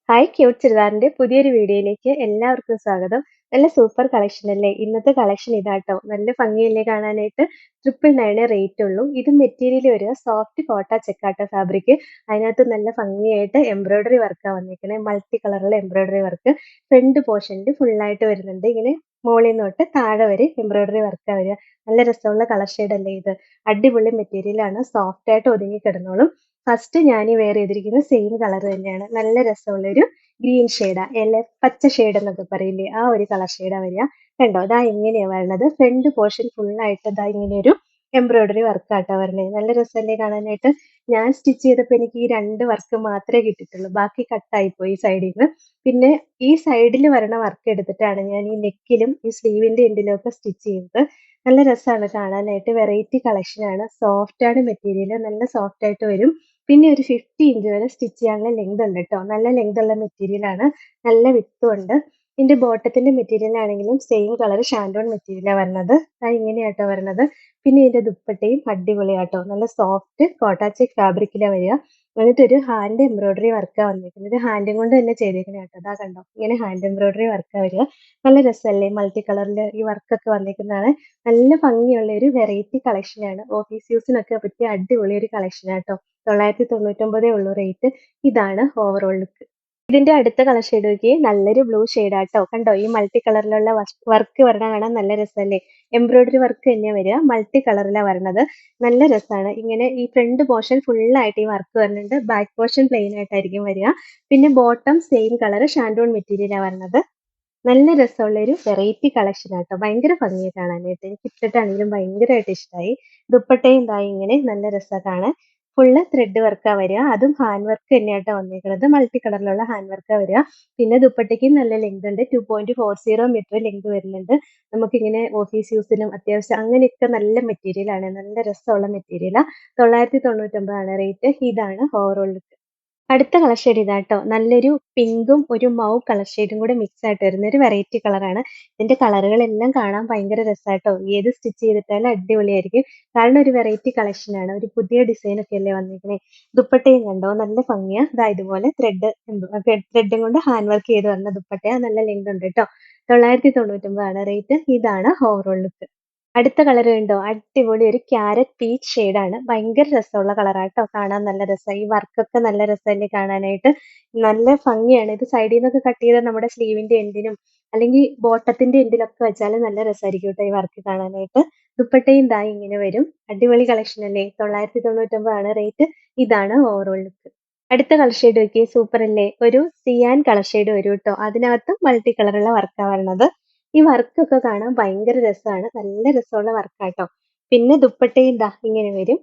Hi cute ചുരിദാറിന്റെ പുതിയൊരു വീഡിയോയിലേക്ക് എല്ലാവർക്കും സ്വാഗതം. നല്ല സൂപ്പർ കളക്ഷൻ അല്ലേ? ഇന്നത്തെ കളക്ഷൻ ഇതാട്ടോ. നല്ല ഭംഗിയല്ലേ കാണാനായിട്ട്? 999 റേറ്റ് ഉള്ളൂ. ഇത് മെറ്റീരിയൽ വരിക സോഫ്റ്റ് കോട്ട ചെക്കാട്ട ഫാബ്രിക്. അതിനകത്ത് നല്ല ഭംഗിയായിട്ട് എംബ്രോയിഡറി വർക്കാണ് വന്നിരിക്കുന്നത്. മൾട്ടി കളറിലെ എംബ്രോയിഡറി വർക്ക്. ഫ്രണ്ട് പോർഷനിൽ ഫുള്ളായിട്ട് വരുന്നുണ്ട്. ഇങ്ങനെ മുകളിൽ നിന്ന് തൊട്ട് താഴെ വരെ എംബ്രോയിഡറി വർക്കാണ് വരിക. നല്ല രസമുള്ള കളർ ഷെയ്ഡ് അല്ലേ ഇത്? അടിപൊളി മെറ്റീരിയലാണ്. സോഫ്റ്റ് ആയിട്ട് ഒതുങ്ങി കിടന്നോളും. ഫസ്റ്റ് ഞാൻ ഈ വെയർ ചെയ്തിരിക്കുന്നത് സെയിം കളർ തന്നെയാണ്. നല്ല രസമുള്ളൊരു ഗ്രീൻ ഷെയ്ഡാ. പച്ച ഷെയ്ഡ് എന്നൊക്കെ പറയില്ലേ, ആ ഒരു കളർ ഷെയ്ഡാ വരിക. കണ്ടോ, ദാ ഇങ്ങനെയാ വരുന്നത്. ഫ്രണ്ട് പോർഷൻ ഫുൾ ആയിട്ട് ദാ ഇങ്ങനെ ഒരു എംബ്രോയിഡറി വർക്കാട്ടോ വരുന്നത്. നല്ല രസമല്ലേ കാണാനായിട്ട്? ഞാൻ സ്റ്റിച്ച് ചെയ്തപ്പോൾ എനിക്ക് ഈ രണ്ട് വർക്ക് മാത്രമേ കിട്ടിയിട്ടുള്ളൂ. ബാക്കി കട്ടായി പോയി സൈഡിൽ നിന്ന്. പിന്നെ ഈ സൈഡിൽ വരണ വർക്ക് എടുത്തിട്ടാണ് ഞാൻ ഈ നെക്കിലും ഈ സ്ലീവിന്റെ എൻഡിലും ഒക്കെ സ്റ്റിച്ച് ചെയ്തത്. നല്ല രസമാണ് കാണാനായിട്ട്. വെറൈറ്റി കളക്ഷനാണ്. സോഫ്റ്റ് ആണ് മെറ്റീരിയൽ. നല്ല സോഫ്റ്റ് ആയിട്ട് വരും. പിന്നെ ഒരു 50 ഇഞ്ച് വരെ സ്റ്റിച്ച് ചെയ്യാനുള്ള ലെങ്ത് ഉണ്ട് കേട്ടോ. നല്ല ലെങ്ത് ഉള്ള മെറ്റീരിയൽ ആണ്. നല്ല വിത്തും ഉണ്ട്. ഇതിന്റെ ബോട്ടത്തിന്റെ മെറ്റീരിയൽ ആണെങ്കിലും സെയിം കളർ ഷാൻഡോൺ മെറ്റീരിയലാണ് വരുന്നത്. ഇങ്ങനെയാട്ടോ വരുന്നത്. പിന്നെ ഇതിന്റെ ദുപ്പട്ടയും അടിപൊളിയാട്ടോ. നല്ല സോഫ്റ്റ് കോട്ടാച്ചെക്ക് ഫാബ്രിക്കിലാണ് വരിക. എന്നിട്ട് ഒരു ഹാൻഡ് എംബ്രോയിഡറി വർക്കാണ് വന്നിരിക്കുന്നത്. ഇത് ഹാൻഡും കൊണ്ട് തന്നെ ചെയ്തേക്കണേ കേട്ടോ. അതാ കണ്ടോ, ഇങ്ങനെ ഹാൻഡ് എംബ്രോയിഡറി വർക്കാണ് വരിക. നല്ല രസമല്ലേ? മൾട്ടി കളറിൽ ഈ വർക്കൊക്കെ വന്നിരിക്കുന്നതാണ്. നല്ല ഭംഗിയുള്ള ഒരു വെറൈറ്റി കളക്ഷനാണ്. ഓഫീസ് യൂസിനൊക്കെ പറ്റിയ അടിപൊളി ഒരു കളക്ഷനാട്ടോ. 999 ഉള്ളൂ റേറ്റ്. ഇതാണ് ഓവറോൾ ലുക്ക്. ഇതിന്റെ അടുത്ത കളർ ഷെയ്ഡ് നോക്കിയേ. നല്ലൊരു ബ്ലൂ ഷെയ്ഡാട്ടോ. കണ്ടോ, ഈ മൾട്ടി കളറിലുള്ള വർക്ക് വരണ കാണാൻ നല്ല രസമല്ലേ? എംബ്രോയിഡറി വർക്ക് തന്നെയാ വരിക. മൾട്ടി കളറിലാണ് വരണത്. നല്ല രസമാണ്. ഇങ്ങനെ ഈ ഫ്രണ്ട് പോർഷൻ ഫുള്ളായിട്ട് ഈ വർക്ക് വരുന്നുണ്ട്. ബാക്ക് പോർഷൻ പ്ലെയിൻ ആയിട്ടായിരിക്കും വരിക. പിന്നെ ബോട്ടം സെയിം കളർ ഷാൻഡോൺ മെറ്റീരിയലാണ് വരുന്നത്. നല്ല രസമുള്ള ഒരു വെറൈറ്റി കളക്ഷൻ ആട്ടോ. ഭയങ്കര ഭംഗിയാ കാണാനായിട്ട്. എനിക്ക് ഇട്ടിട്ടാണെങ്കിലും ഭയങ്കരമായിട്ട് ഇഷ്ടമായി. ദുപ്പട്ടയും ദാ ഇങ്ങനെ നല്ല രസാ കാണാൻ. ഫുള്ള് ത്രെഡ് വർക്കാ വരിക. അതും ഹാൻഡ് വർക്ക് തന്നെയാട്ടോ വന്നിരിക്കുന്നത്. മൾട്ടി കളറിലുള്ള ഹാൻഡ് വർക്കാ വരിക. പിന്നെ ദുപ്പട്ടയ്ക്കും നല്ല ലെങ്ത് ഉണ്ട്. 2.40 മീറ്റർ ലെങ്ത് വരുന്നുണ്ട്. നമുക്കിങ്ങനെ ഓഫീസ് യൂസിനും അത്യാവശ്യം അങ്ങനെയൊക്കെ നല്ല മെറ്റീരിയൽ ആണ്. നല്ല രസമുള്ള മെറ്റീരിയലാ. 999 ആണ് റേറ്റ്. ഇതാണ് ഓവറോൾ ലുക്ക്. അടുത്ത കളർ ഷെയ്ഡ് ഇതാട്ടോ. നല്ലൊരു പിങ്കും ഒരു മൗ കളർ ഷെയ്ഡും കൂടെ മിക്സ് ആയിട്ട് വരുന്ന ഒരു വെറൈറ്റി കളറാണ്. ഇതിന്റെ കളറുകളെല്ലാം കാണാൻ ഭയങ്കര രസാട്ടോ. ഏത് സ്റ്റിച്ച് ചെയ്തിട്ടാലും അടിപൊളിയായിരിക്കും. കാരണം ഒരു വെറൈറ്റി കളക്ഷനാണ്. ഒരു പുതിയ ഡിസൈൻ ഒക്കെ അല്ലേ വന്നിരിക്കണേ. ദുപ്പട്ടയും കണ്ടോ, നല്ല ഭംഗിയാ. ദാ ഇതുപോലെ ത്രെഡും കൊണ്ട് ഹാൻഡ് വർക്ക് ചെയ്ത് വന്ന ദുപ്പട്ടയാ. നല്ല ലെങ്ത് ഉണ്ട് കേട്ടോ. 999 ആണ് റേറ്റ്. ഇതാണ് ഓവറോൾ ലുക്ക്. അടുത്ത കളർ കണ്ടോ, അടിപൊളി ഒരു ക്യാരറ്റ് പീച്ച് ഷെയ്ഡാണ്. ഭയങ്കര രസമുള്ള കളറാട്ടോ. കാണാൻ നല്ല രസമായി. ഈ വർക്കൊക്കെ നല്ല രസമല്ലേ കാണാനായിട്ട്? നല്ല ഭംഗിയാണ്. ഇത് സൈഡിൽ നിന്നൊക്കെ കട്ട് ചെയ്താൽ നമ്മുടെ സ്ലീവിന്റെ എൻഡിനും അല്ലെങ്കിൽ ബോട്ടത്തിന്റെ എൻഡിലൊക്കെ വെച്ചാലും നല്ല രസമായിരിക്കും കേട്ടോ ഈ വർക്ക് കാണാനായിട്ട്. ദുപ്പട്ടയും ദാ ഇങ്ങനെ വരും. അടിപൊളി കളക്ഷൻ അല്ലേ? 999 ആണ് റേറ്റ്. ഇതാണ് ഓവറോൾ ലുക്ക്. അടുത്ത കളർ ഷെയ്ഡ് നോക്കിയേ. സൂപ്പർ അല്ലേ? ഒരു സിയാൻ കളർ ഷെയ്ഡ് വരും കേട്ടോ. അതിനകത്ത് മൾട്ടി കളറുള്ള വർക്കാണ് വരുന്നത്. ഈ വർക്കൊക്കെ കാണാൻ ഭയങ്കര രസമാണ്. നല്ല രസമുള്ള വർക്കാട്ടോ. പിന്നെ ദുപ്പട്ടയും ദാ ഇങ്ങനെ വരും.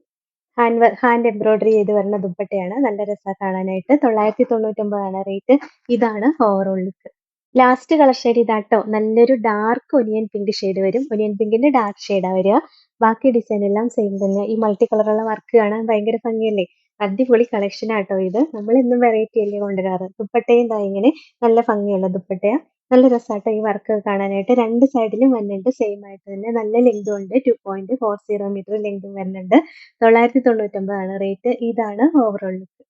ഹാൻഡ് എംബ്രോയിഡറി ചെയ്ത് വരുന്ന ദുപ്പട്ടയാണ്. നല്ല രസാ കാണാനായിട്ട്. 999 ആണ് റേറ്റ്. ഇതാണ് overall look. Last colour shade ഇതാട്ടോ. നല്ലൊരു ഡാർക്ക് ഒനിയൻ പിങ്ക് ഷെയ്ഡ് വരും. ഒനിയൻ പിങ്കിന്റെ ഡാർക്ക് ഷെയ്ഡാ വരിക. ബാക്കി ഡിസൈൻ എല്ലാം സെയിം തന്നെ. ഈ മൾട്ടി കളറുള്ള വർക്ക് കാണാൻ ഭയങ്കര ഭംഗിയല്ലേ? അടിപൊളി കളക്ഷൻ ആട്ടോ ഇത്. നമ്മൾ എന്നും വെറൈറ്റി അല്ലേ കൊണ്ടുവരാറ്. ദുപ്പട്ടയും ദാ ഇങ്ങനെ നല്ല ഭംഗിയുള്ള ദുപ്പട്ടയാ. നല്ല രസാട്ടോ ഈ വർക്ക് കാണാനായിട്ട്. രണ്ട് സൈഡിലും വരുന്നുണ്ട് സെയിം ആയിട്ട് തന്നെ. നല്ല ലെങ്തും ഉണ്ട്. 2.40 മീറ്റർ ലെങ്തും വരുന്നുണ്ട്. 999 ആണ് റേറ്റ്. ഇതാണ് ഓവറോൾ ലുക്ക്.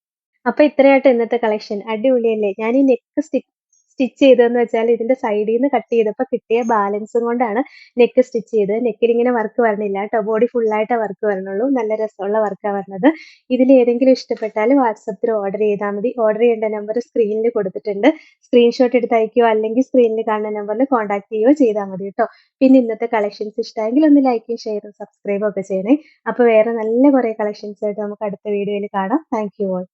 അപ്പൊ ഇത്രയാട്ടോ ഇന്നത്തെ കളക്ഷൻ. അടിപൊളിയല്ലേ? ഞാൻ ഈ നെക്ക് സ്റ്റിച്ച് ചെയ്തതെന്ന് വെച്ചാൽ ഇതിന്റെ സൈഡിൽ നിന്ന് കട്ട് ചെയ്തപ്പോൾ കിട്ടിയ ബാലൻസും കൊണ്ടാണ് നെക്ക് സ്റ്റിച്ച് ചെയ്തത്. നെക്കിൽ ഇങ്ങനെ വർക്ക് വരണില്ല കേട്ടോ. ബോഡി ഫുള്ളായിട്ട് വർക്ക് വരണുള്ളൂ. നല്ല രസമുള്ള വർക്കാണ് വരുന്നത്. ഇതിൽ ഏതെങ്കിലും ഇഷ്ടപ്പെട്ടാൽ വാട്സപ്പിൽ ഓർഡർ ചെയ്താൽ മതി. ഓർഡർ ചെയ്യേണ്ട നമ്പർ സ്ക്രീനിൽ കൊടുത്തിട്ടുണ്ട്. സ്ക്രീൻഷോട്ട് എടുത്ത് അയക്കുകയോ അല്ലെങ്കിൽ സ്ക്രീനിൽ കാണുന്ന നമ്പറിൽ കോൺടാക്ട് ചെയ്യുകയോ ചെയ്താൽ മതി കേട്ടോ. പിന്നെ ഇന്നത്തെ കളക്ഷൻസ് ഇഷ്ടമായെങ്കിൽ ഒന്ന് ലൈക്കും ഷെയറും സബ്സ്ക്രൈബും ഒക്കെ ചെയ്യണേ. അപ്പോൾ വേറെ നല്ല കുറേ കളക്ഷൻസ് ആയിട്ട് നമുക്ക് അടുത്ത വീഡിയോയിൽ കാണാം. Thank you all.